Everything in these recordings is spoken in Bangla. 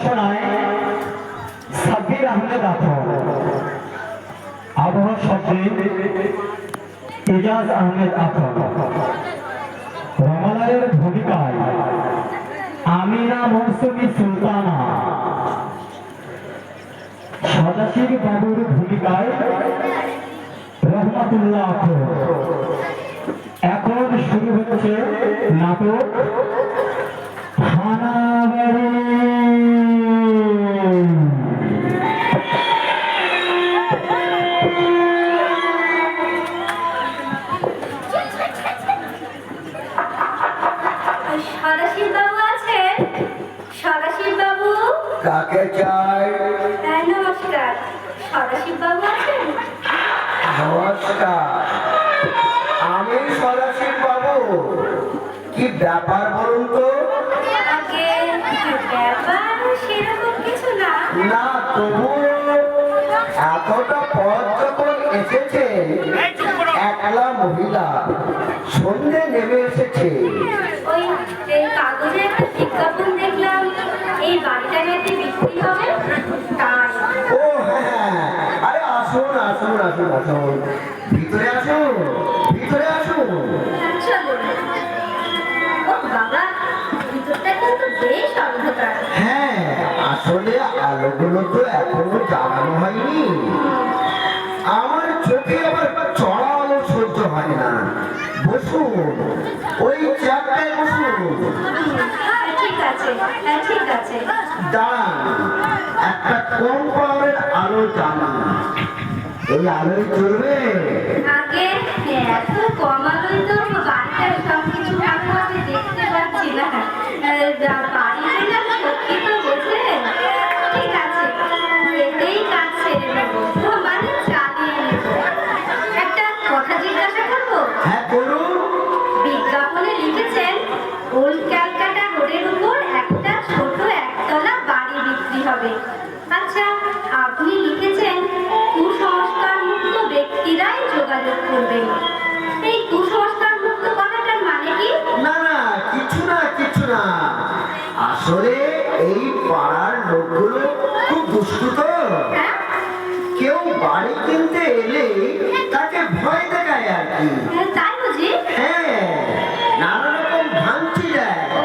পরিবেশনায় সাব্বির আহমেদ আখর, আবহ শব্দে এজাজ আহমেদ আখর, রমালয়ের ভূমিকায় আমিনা মৌসুমী সুলতানা, সদাশিব বাবুর ভূমিকায় রহমাতুল্লাহ আখর। এখন শুরু হচ্ছে নাটক হানাবাড়ি। সদাশিব বাবু আছেন? সদাশিব বাবু কাকে চাই? নমস্কার। সদাশিব বাবু আছেন? নমস্কার, আমি সদাশিব বাবু। কি ব্যাপার বলুন তো? আগে ব্যাপার সেরকম কিছু না। না, তবু এতটা পথ যখন এসেছে, একলা মহিলা সন্ধে নেমে এসেছে। ওই এই কাগজে একটা বিজ্ঞাপন দেখলাম, এই বাড়িটা নাকি বিক্রি হবে, তাই। ও হ্যাঁ, আরে আসুন আসুন আসুন আসুন, ভিতরে আসুন, ভিতরে আসুন। চলুন। ও বাবা, ভিতরটা কিন্তু বেশ অন্ধকার। হ্যাঁ, আসলে আলোগুলো তো এখনো জ্বালানো হয়নি। আমার চোখে আবার চড়া আলো সহ্য হয় না। বসুন, ওই চেয়ারটায় বসুন। ঠিক আছে, ঠিক আছে। দাঁড়ান, একটা কম পাওয়ারের আলো জ্বালান। এই আলোয় চলবে? আগে এত কম আলোয় তো বাড়িটার সবকিছু ভালোভাবে দেখতে পাচ্ছি না। বাড়িটা না সত্যি তো বোঝেন। ঠিক আছে, এতেই কাজ ছেড়ে নেবো, মানে চালিয়ে নেবো। একটা কথা জিজ্ঞাসা করবো? হ্যাঁ করুন। বিজ্ঞাপনে লিখেছেন ওল্ড ক্যালকাটা রোডের উপর একটা ছোট একতলা বাড়ি বিক্রি হবে। আচ্ছা, আপনি লিখেছেন কুসংস্কার মুক্ত ব্যক্তিরাই যোগাযোগ করবেন। এই কুসংস্কার মুক্ত কথাটার মানে কি? না না, কিছু না কিছু না। আসলে এই পাড়ার লোকগুলো খুব দুষ্টু তো। হ্যাঁ? কেউ বাড়ি কিনতে এলে তাকে ভয় দেখায় আর কি। তাই বুঝি? হ্যাঁ, নানা রকম ভাঙচি দেয়। ও,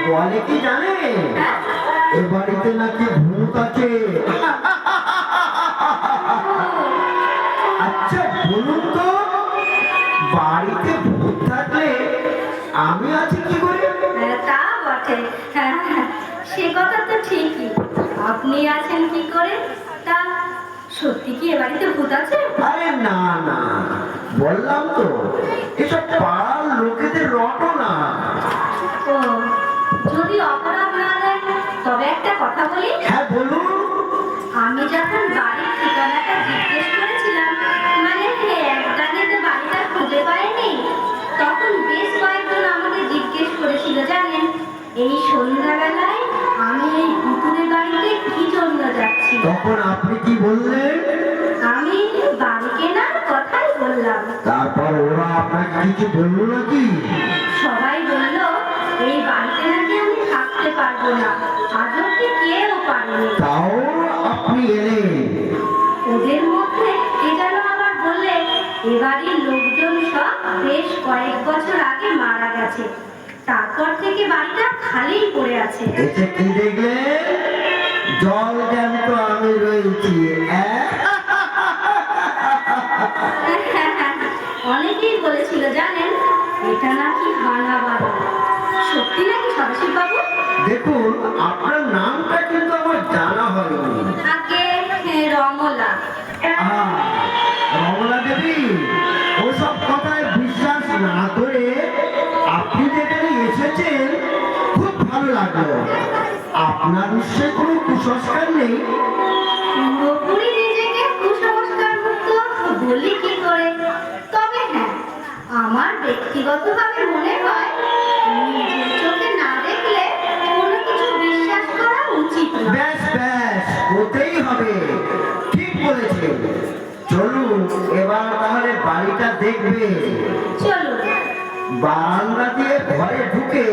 বলে কি জানে, হ্যাঁ? এ বাড়িতে নাকি ভূত আছে। আচ্ছা বলুন তো, বাড়িতে ভূত থাকলে আমি আছি কি করে? তা বটে। সে কথা তো ঠিকই, আপনি আছেন কি করে? তা সত্যি কি এ বাড়িতে ভূত আছে? আরে না না, বললাম তো এসব পাড়ার লোকেদের রটনা। ও, যদি অপরাধ না দেয় তবে একটা কথা বলি। হ্যাঁ বলুন। আমি যখন বাড়ির ঠিকানাটা জিজ্ঞেস করেছিলাম, মানে একদানে তো বাড়িটা খুঁজে পাইনি, তখন বেশ কয়েকজন আমাকে জিজ্ঞেস করেছিল জানেন, এই সন্ধ্যাবেলায় আমি এই পুকুরের বাড়িতে কি জন্য যাচ্ছি। তখন আপনি কি বললেন? আমি বাড়ি কেনার কথাই বললাম। তারপর ওরা আপনাকে কিছু বললো নাকি? সবাই বলল এই বাড়িতে নাকি আমি থাকতে পারবো না, আজ অব্দি কেউ পারেনি। তাও আপনি এলেন? ওদের মধ্যে কে যেন আবার বললে এ বাড়ির লোকজন সব বেশ কয়েক বছর আগে মারা গেছে, তারপর থেকে বাড়িটা খালিই পড়ে আছে। এসে কি দেখলেন? জল জ্যান্ত আমি রয়েছি। অনেকেই বলেছিল জানেন, এটা নাকি হানাবাড়ি। সত্যি নাকি সদাশিব বাবু? দেখুন, আপনার নামটা কিন্তু আমার জানা হয়নি। আগে রমলা। রমলা দেবী, ওসব কথায় বিশ্বাস না করে আপনি যেখানে এসেছেন খুব ভালো লাগলো। আপনার নিশ্চয়ই কোনো কুসংস্কার নেই? পুরোপুরি নিজেকে কুসংস্কার মুক্ত বলি কি করে? তবে হ্যাঁ, আমার ব্যক্তিগতভাবে মনে হয় নিজের চোখে না দেখলে কোনো কিছু বিশ্বাস করা উচিত না। ব্যাস ব্যাস, হতেই হবে। ঠিক বলেছেন। চলুন এবার তাহলে বাড়িটা দেখবে। চলুন। বারান্দা দিয়ে ঘরে ঢুকে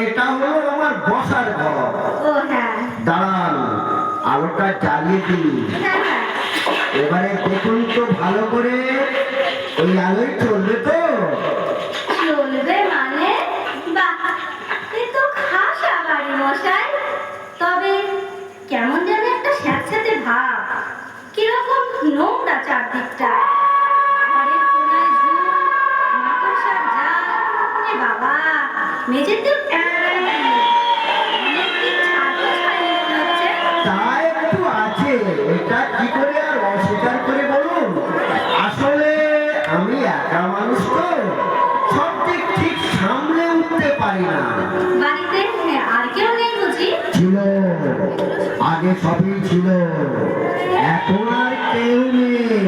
এটা হলো আমার বসার ঘর। ও দাঁড়ান, আলোটা জ্বালিয়ে দিই। হ্যাঁ হ্যাঁ এবারে দেখুন তো ভালো করে, ওই আলোয় চলবে তো? চলবে মানে? বাহ, এ তো খাসা বাড়ি মশাই। তবে কেমন যেন একটা স্যাঁতস্যাঁতে ভাব, কিরকম নোংরা চারদিকটা। ঘরের কোনায় ঝুল, মাকড়সার জাল, এ বাবা, মেঝেতেও অনেকদিন ছাদও ছাড়িয়ে মনে হচ্ছে। তা একটু আছে, এটা কি করে আর অস্বীকার করে বলুন? আসলে আমি একা মানুষ তো, সব দিক ঠিক সামলে উঠতে পারি না। বাড়িতে আর কেউ নেই বুঝি? ছিল, আগে সবই ছিল, এখন আর কেউ নেই।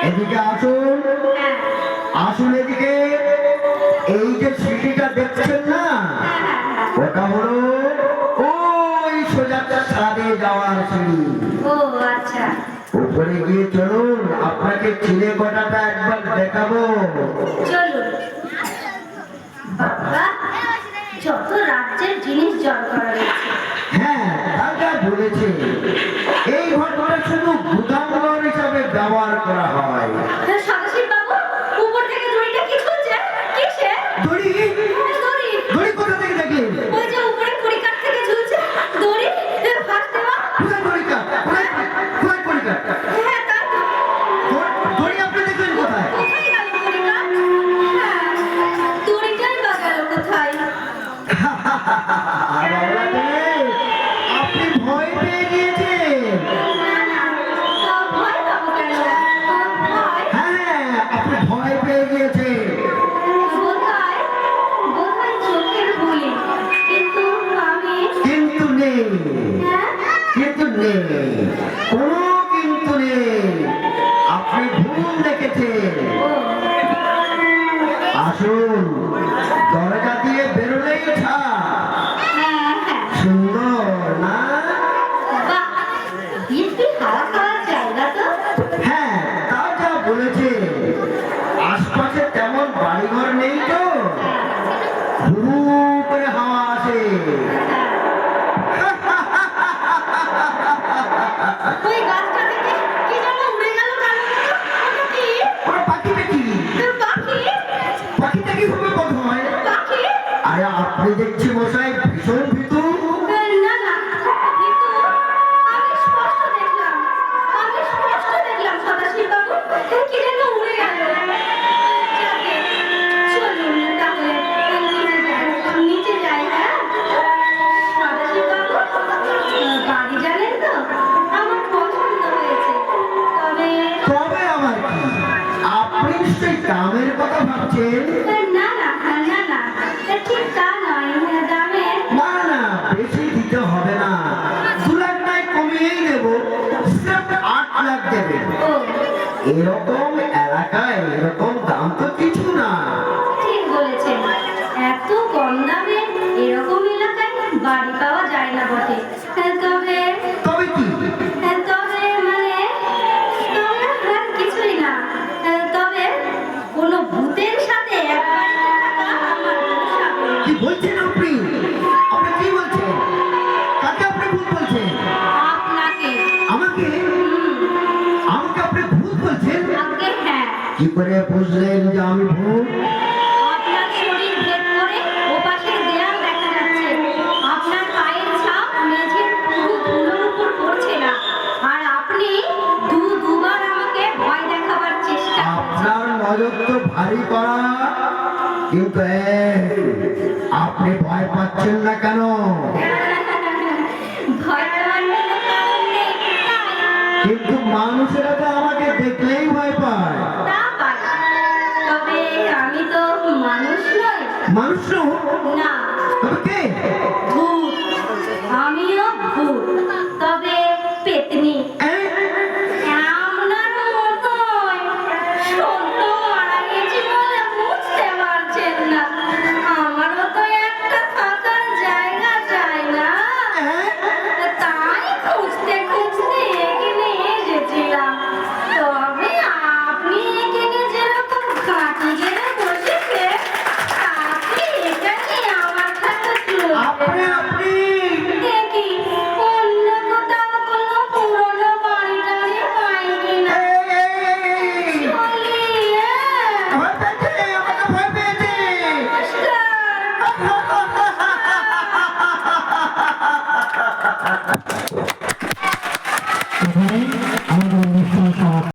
এদিকে আসুন, হ্যাঁ আসুন এদিকে। এই যে সিঁড়িটা দেখছেন না, হ্যাঁ হ্যাঁ হ্যাঁ। ওটা হলো ওই সোজা ছাদে যাওয়ার সিঁড়ি। ও আচ্ছা, উপরে গিয়ে চলুন, আপনাকে চিলে গোটাটা একবার দেখাবো। চলুন। বাবা, যত রাজ্যের জিনিস জড় করা রয়েছে। হ্যাঁ, দাদা বলেছে এই ঘরটা শুধু গুদাম ঘর হিসাবে ব্যবহার করা হয়। সদাশিব বাবু, উপর থেকে দড়িটা কি ঝুলছে? কিসে? দড়ি? দড়ি। দড়ি কোথা থেকে দেখলেন? ওই যে উপরে কড়িকাঠ থেকে ঝুলছে দড়ি, ফাঁস দেওয়া। কোথায় দড়িটা? কোথায় দড়িটা? হ্যাঁ তাই তো। দড়ি আপনি দেখলেন কোথায়? কোথায় গেল কড়িকাঠ? হ্যাঁ, দড়িটাই বা গেল কোথায়? আর বাবা রে, আপনি ভয় পেয়ে গিয়েছেন। না না, তা ভয় পাবো কেন? ভয়? হ্যাঁ, আপনি ভয় পেয়ে গিয়েছেন। বোধহয় চোখের ভুলে, কিন্তু আমি কিন্তু নেই, হ্যাঁ কিন্তু নেই, কোনো কিন্তু নেই, আপনি ভুল দেখেছেন। ও আসুন, দরজা দিয়ে বেরোলেই ছাড়। হ্যাঁ হ্যাঁ, সুন্দর না? বাহ, দিব্যি হাওয়া খাওয়ার জায়গা তো। হ্যাঁ, তা যা বলেছে। আশপাশে তেমন বাড়িঘর নেই তো, হু করে হাওয়া আসে। ওই গাছটা থেকে কি যেন উড়ে গেল কালো মতো, ওটা কি? ওরা পাখিটা কি? পাখি? পাখিটা কি হবে বোধ হয়? পাখি? আরে আপনি দেখছি মশাই ভীষণ ভীতু। না না, কিন্তু আমি স্পষ্ট দেখলাম সদাশিব বাবু, কি যেন উড়ে গেল। যাকে, চলুন তাহলে নিচে যাই। হ্যাঁ সদাশিব বাবু, বাড়ি জানেন তো আমার পছন্দ হয়েছে। তবে তবে আমার কি? আপনি নিশ্চয়ই দামের কথা ভাবছেন। না না না না, ঠিক তা নয়। দামে না না, বেশি দিতে হবে না, 2 লাখ নয় কমিয়েই দেব, সির্ফ 8 লাখ দেবেন। ও এরকম এলাকায় এরকম দাম তো কিছু না। ঠিক বলেছেন, এত কম দামে এরকম এলাকায় বাড়ি পাওয়া যায় না বটে। তবে তবে কি? তবে মানে তবে আর কিছুই না। তবে কোনো ভূতের সাথে এক বাড়িতে থাকা আমার পোষাবে না। কি বলছেন আপনি? আপনি কি বলছেন? কাকে আপনি ভূত বলছেন? আপনাকে আমাকে? আমাকে আপনি ভূত বলছেন? আগে হ্যাঁ, কি করে বুঝলেন যে আমি ভূত? আপনার শরীর ভেদ করে ওপাশের দেয়াল দেখা যাচ্ছে। আপনার পায়ের ছাপ মেঝের পুরো ধুলোর উপর পড়ছে না। আর আপনি দুবার আমাকে ভয় দেখাবার চেষ্টা করছেন। আপনার নজর তো ভারী করা, কিন্তু আপনি ভয় পাচ্ছেন না কেন? ভয় পাওয়ার কোনো কারণ নেই, তাই। কিন্তু মানুষেরা তো আমাকে দেখলেই ভয় পায়। তা পাই, তবে আমি তো মানুষ নই। মানুষ নও? না, তবে কে? ভূত। আমিও ভূত, তবে পেতনি। আপনার মতোই সদ্য মারা গেছি বলে বুঝতে পারছেন না। আমারও তো একটা থাকার জায়গা চাই না, তাই খুঁজতে খুঁজতে এখানে এসেছিলাম। তবে আপনি এখানে যেরকম ঘাঁটি গেড়ে বসেছে, তাতে এখানে আমার সাথে চলবে বুড়ি